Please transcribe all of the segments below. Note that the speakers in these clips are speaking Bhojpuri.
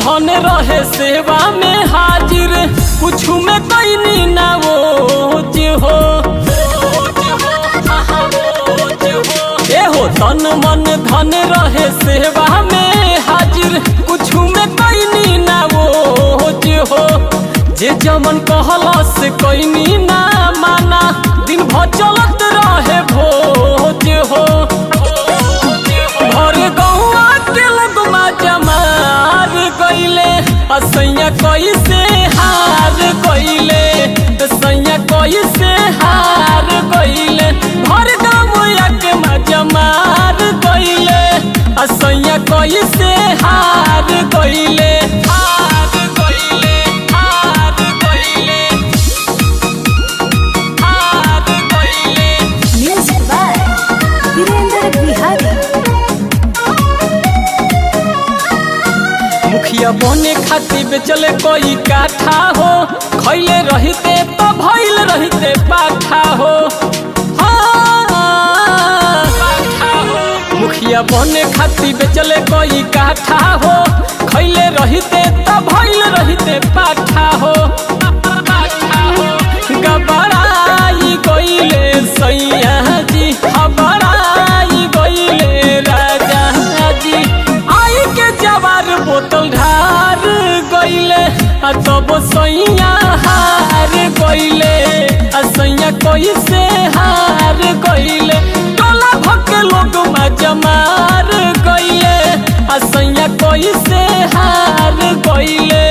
धन रहे सेवा में हाजिर, कुछ में कैनी ना वो हो हो तन मन धन रहे सेवा में हाजिर, कुछ में कैनी ना वो हो। जे जमन कहलस कैनी ना माना, दिन भर चलत रहे भोज हो। भर गौआ के लगमा जमार गईले, असैया कैसे हार गईले, सैया कैसे हार गईले। भर गौआ के जमार गईले, असैया कैसे हार गईले। मुखिया बने खातिर बेचले कोई काठा हो, खैले रहते तो भइल रहते पाठा हो। मुखिया बने खातिर बेचले कोई काठा हो, खैले रहते तो भइल रहते पाठा हो। गबड़ाई गईले सैया जी, हबड़ाई गईले राजा जी। आई के जवार बोतल ढार गईले, तब सैया हार गईले, सैया कैसे हार गईले। टोला भके लोग जमार गईले, सैया कैसे हार गईले।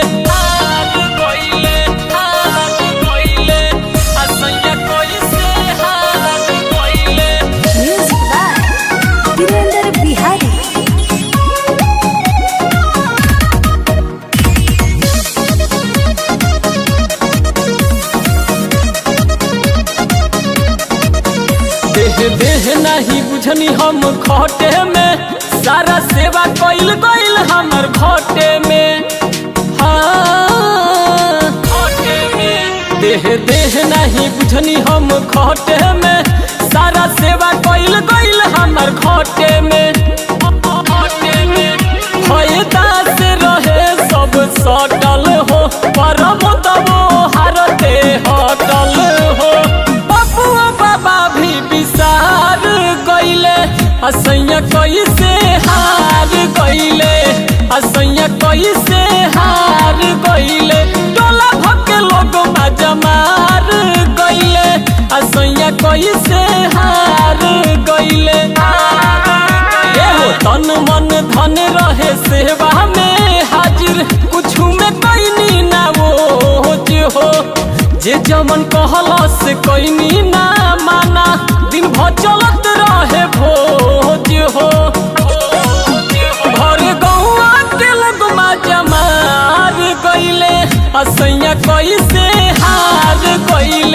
देह नहीं बुझनी हम खोटे में, सारा सेवा कइल गइल हमर खोटे में। हाँ खोटे में देह नहीं बुझनी हम खोटे में, सारा सेवा कइल गइल हमर खोटे में। फायदा से रहे सब सटल हो, परम तबो हारते हटल हो। बबुआ बाबा भी विसार गईले, सैया कैसे हार गईले, सैया कैसे हार गईले। टोला भके लोग जमार गईले, सैया कैसे हार गईले। तन मन धन रहे सेवा में हाजिर, कुछ में कैनी ना वो हो। जे जमन कहलस कैनी ना माना, दिन भर चलत रहे भोज हो। भर गौआ के लगमा जमार गईले, सैया कैसे हार गईले।